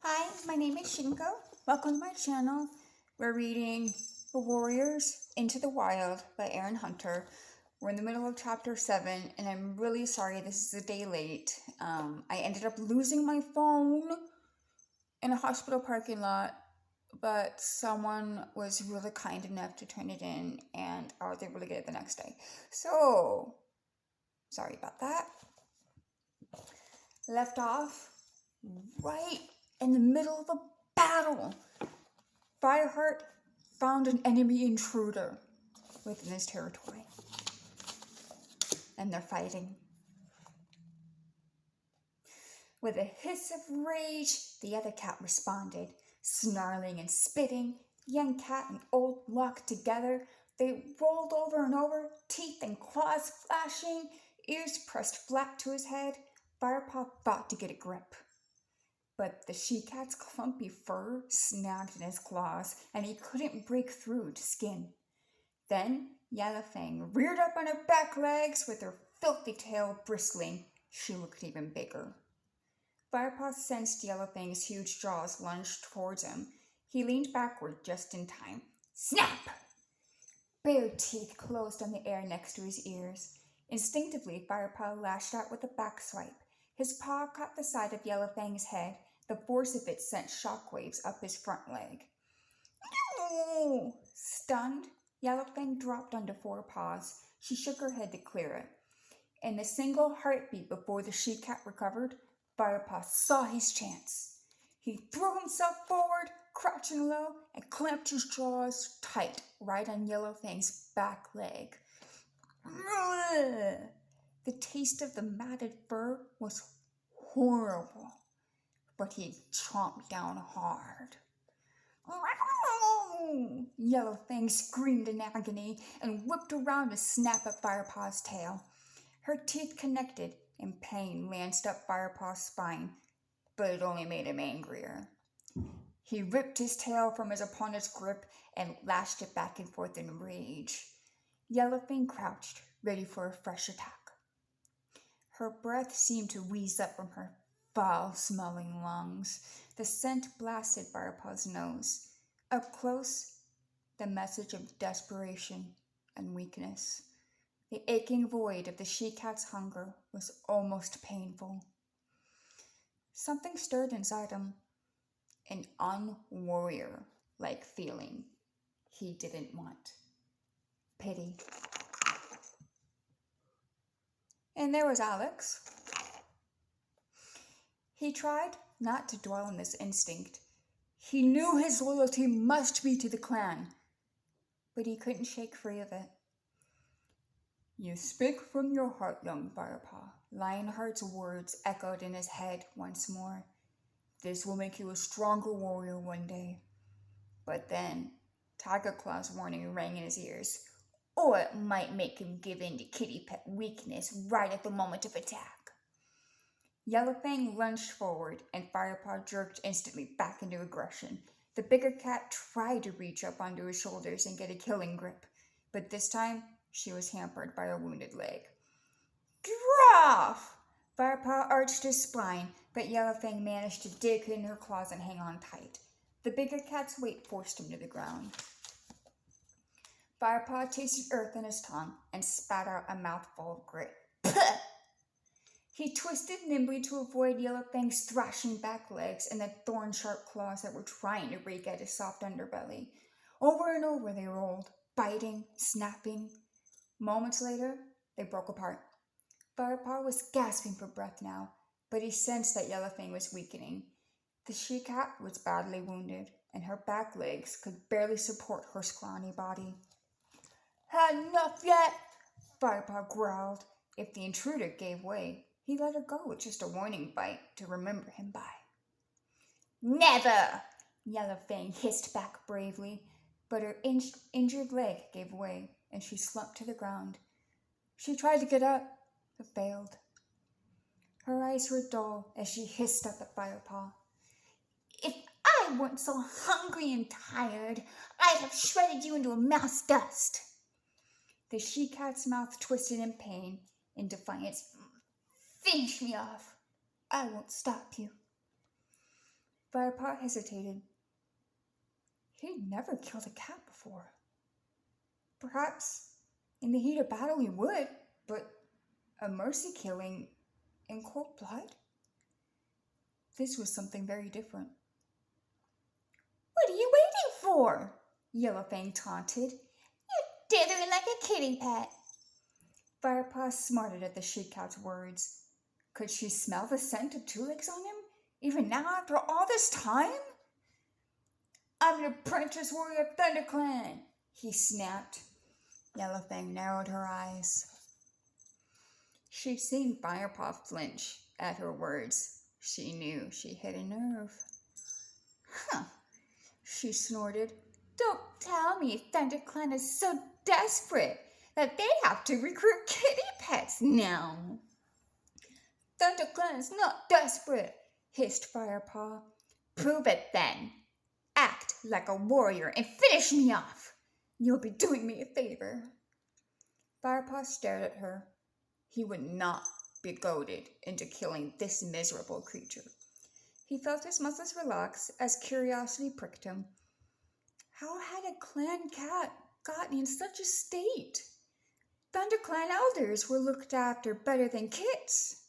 Hi, my name is Shinko. Welcome to my channel. We're reading The Warriors Into the Wild by Erin Hunter. We're in the middle of chapter 7, and I'm really sorry this is a day late. I ended up losing my phone in a hospital parking lot, but someone was really kind enough to turn it in, and I was able to get it the next day. So, sorry about that. Left off right in the middle of a battle. Fireheart found an enemy intruder within his territory, and they're fighting. With a hiss of rage, the other cat responded. Snarling and spitting, young cat and old locked together. They rolled over and over, teeth and claws flashing, ears pressed flat to his head. Firepaw fought to get a grip, but the she-cat's clumpy fur snagged in his claws, and he couldn't break through to skin. Then Yellowfang reared up on her back legs with her filthy tail bristling. She looked even bigger. Firepaw sensed Yellowfang's huge jaws lunged towards him. He leaned backward just in time. Snap! Bare teeth closed on the air next to his ears. Instinctively, Firepaw lashed out with a back swipe. His paw caught the side of Yellowfang's head. The force of it sent shockwaves up his front leg. Oh! Stunned, Yellowfang dropped onto four paws. She shook her head to clear it. In a single heartbeat before the she-cat recovered, Firepaw saw his chance. He threw himself forward, crouching low, and clamped his jaws tight right on Yellowfang's back leg. The taste of the matted fur was horrible, but he chomped down hard. Yellowfang screamed in agony and whipped around to snap at Firepaw's tail. Her teeth connected, and pain lanced up Firepaw's spine, but it only made him angrier. He ripped his tail from his opponent's grip and lashed it back and forth in rage. Yellowfang crouched, ready for a fresh attack. Her breath seemed to wheeze up from her foul-smelling lungs. The scent blasted Firepaw's nose. Up close, the message of desperation and weakness. The aching void of the she-cat's hunger was almost painful. Something stirred inside him, an unwarrior-like feeling he didn't want. Pity. And there was Alex. He tried not to dwell on this instinct. He knew his loyalty must be to the clan, but he couldn't shake free of it. You speak from your heart, young Firepaw. Lionheart's words echoed in his head once more. This will make you a stronger warrior one day. But then, Tiger Claw's warning rang in his ears. Or it might make him give in to kitty pet weakness right at the moment of attack. Yellowfang lunged forward, and Firepaw jerked instantly back into aggression. The bigger cat tried to reach up onto his shoulders and get a killing grip, but this time she was hampered by a wounded leg. Off! Firepaw arched his spine, but Yellowfang managed to dig in her claws and hang on tight. The bigger cat's weight forced him to the ground. Firepaw tasted earth in his tongue and spat out a mouthful of grit. Puh! He twisted nimbly to avoid Yellowfang's thrashing back legs and the thorn-sharp claws that were trying to rake at his soft underbelly. Over and over they rolled, biting, snapping. Moments later, they broke apart. Firepaw was gasping for breath now, but he sensed that Yellowfang was weakening. The she-cat was badly wounded, and her back legs could barely support her scrawny body. Had enough yet? Firepaw growled. If the intruder gave way, he let her go with just a warning bite to remember him by. Never! Yellowfang hissed back bravely, but her injured leg gave way, and she slumped to the ground. She tried to get up, but failed. Her eyes were dull as she hissed up at Firepaw. If I weren't so hungry and tired, I'd have shredded you into a mouse dust. The she-cat's mouth twisted in pain, in defiance. Finish me off. I won't stop you. Firepaw hesitated. He'd never killed a cat before. Perhaps in the heat of battle he would, but a mercy killing in cold blood? This was something very different. "What are you waiting for?" Yellowfang taunted. "You're dithering like a kitty pet." Firepaw smarted at the she-cat's words. Could she smell the scent of two legs on him, even now after all this time? "I'm an apprentice warrior of ThunderClan," he snapped. Yellowfang narrowed her eyes. She'd seen Firepaw flinch at her words. She knew she hit a nerve. "Huh," she snorted. "Don't tell me ThunderClan is so desperate that they have to recruit kitty pets now." "ThunderClan is not desperate," hissed Firepaw. "Prove it then. Act like a warrior and finish me off. You'll be doing me a favor." Firepaw stared at her. He would not be goaded into killing this miserable creature. He felt his muscles relax as curiosity pricked him. How had a clan cat gotten in such a state? ThunderClan elders were looked after better than kits.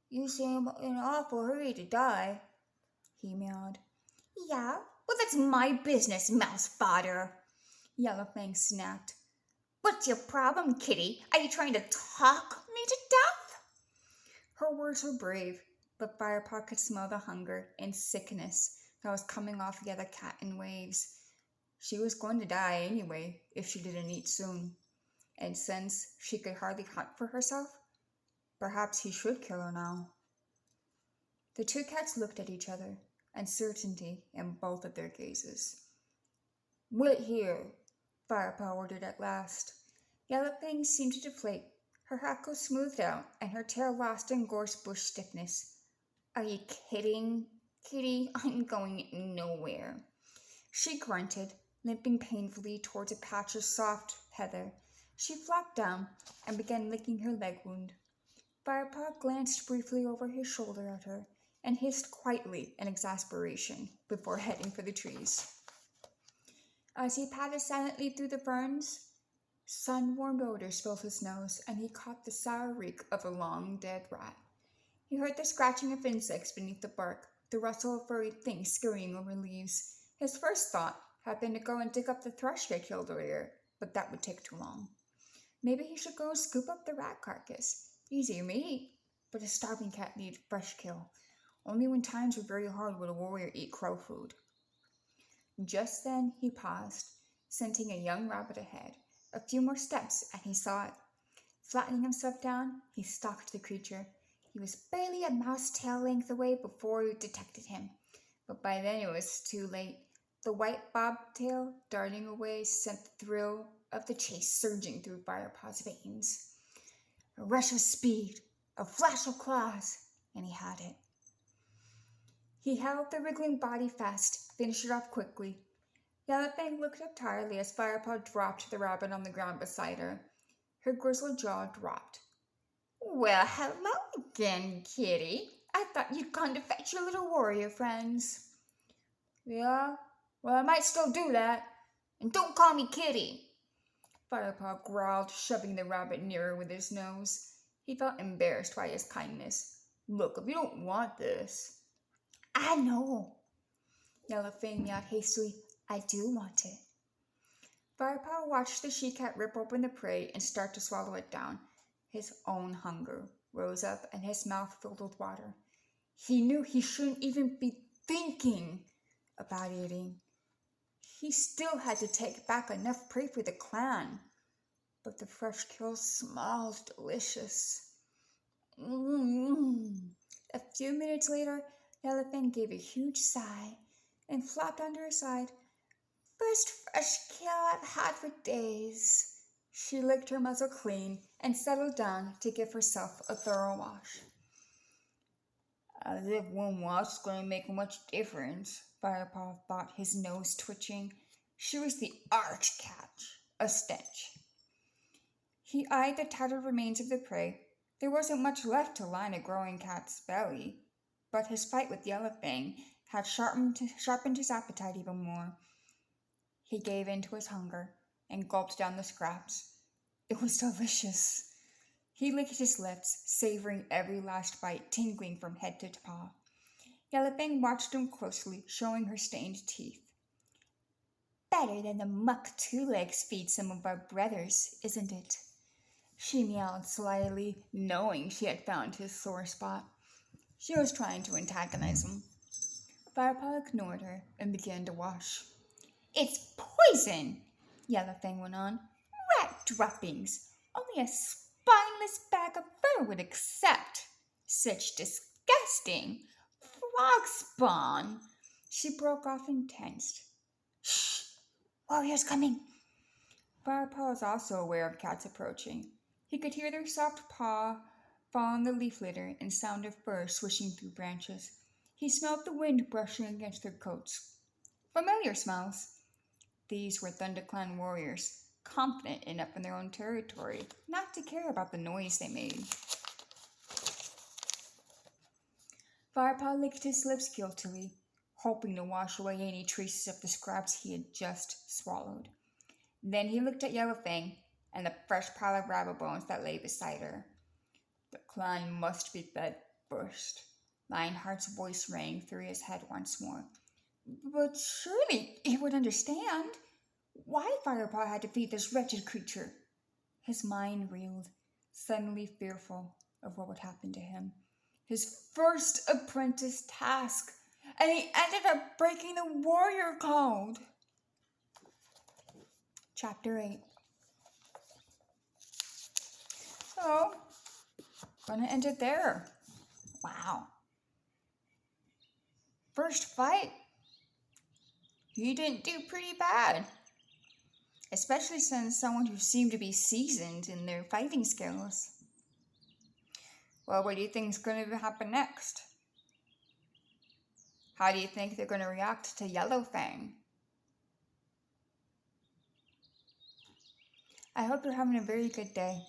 "You seem in an awful hurry to die," he meowed. "Yeah, well that's my business, mouse fodder," Yellowfang snapped. "What's your problem, kitty? Are you trying to talk me to death?" Her words were brave, but Firepaw could smell the hunger and sickness that was coming off the other cat in waves. She was going to die anyway if she didn't eat soon. And since she could hardly hunt for herself, perhaps he should kill her now. The two cats looked at each other, uncertainty in both of their gazes. "Wait here," Firepaw ordered at last. Yellowfang seemed to deflate. Her hackles smoothed out, and her tail lost in gorse bush stiffness. "Are you kidding, kitty? I'm going nowhere." She grunted, limping painfully towards a patch of soft heather. She flopped down and began licking her leg wound. Firepaw glanced briefly over his shoulder at her and hissed quietly in exasperation before heading for the trees. As he padded silently through the ferns, sun-warmed odors filled his nose, and he caught the sour reek of a long-dead rat. He heard the scratching of insects beneath the bark, the rustle of furry things scurrying over leaves. His first thought had been to go and dig up the thrush they killed earlier, but that would take too long. Maybe he should go and scoop up the rat carcass. Easier meat, but a starving cat needed fresh kill. Only when times were very hard would a warrior eat crow food. Just then he paused, scenting a young rabbit ahead. A few more steps, and he saw it. Flattening himself down, he stalked the creature. He was barely a mouse tail length away before he detected him. But by then it was too late. The white bobtail darting away sent the thrill of the chase surging through Firepaw's veins. A rush of speed, a flash of claws, and he had it. He held the wriggling body fast, finished it off quickly. Yellowfang looked up tiredly as Firepaw dropped the rabbit on the ground beside her. Her grizzled jaw dropped. "Well, hello again, kitty. I thought you'd gone to fetch your little warrior friends." "Yeah, well, I might still do that. And don't call me kitty," Firepaw growled, shoving the rabbit nearer with his nose. He felt embarrassed by his kindness. "Look, if you don't want this..." "I know," Yellowfang meowed hastily. "I do want it." Firepaw watched the she-cat rip open the prey and start to swallow it down. His own hunger rose up and his mouth filled with water. He knew he shouldn't even be thinking about eating. He still had to take back enough prey for the clan, but the fresh kill smelled delicious. A few minutes later, Yellowfang gave a huge sigh and flopped onto her side. "First fresh kill I've had for days." She licked her muzzle clean and settled down to give herself a thorough wash. "As if one wash is going to make much difference," Firepaw thought, his nose twitching. She was the arch-catch, a stench. He eyed the tattered remains of the prey. There wasn't much left to line a growing cat's belly. but his fight with Yellowfang had sharpened his appetite even more. He gave in to his hunger and gulped down the scraps. It was delicious. He licked his lips, savoring every last bite, tingling from head to paw. Yellowfang watched him closely, showing her stained teeth. Better than the muck two-legs feed some of our brothers, isn't it? She meowed slyly, knowing she had found his sore spot. She was trying to antagonize him. Firepaw ignored her and began to wash. It's poison, Yellowfang went on. Rat droppings. Only a spineless bag of fur would accept. Such disgusting. Frog spawn. She broke off and tensed. Shh! Warrior's coming. Firepaw was also aware of cats approaching. He could hear their soft paw fall on the leaf litter and sound of fur swishing through branches. He smelled the wind brushing against their coats. Familiar smells. These were ThunderClan warriors, confident enough in their own territory not to care about the noise they made. Firepaw licked his lips guiltily, hoping to wash away any traces of the scraps he had just swallowed. Then he looked at Yellowfang and the fresh pile of rabbit bones that lay beside her. The clan must be fed first. Lionheart's voice rang through his head once more. But surely he would understand why Firepaw had to feed this wretched creature. His mind reeled, suddenly fearful of what would happen to him. His first apprentice task, and he ended up breaking the warrior code. Chapter 8. So, gonna end it there. Wow. First fight, he didn't do pretty bad. Especially since someone who seemed to be seasoned in their fighting skills. Well, what do you think is going to happen next? How do you think they're going to react to Yellowfang? I hope you're having a very good day.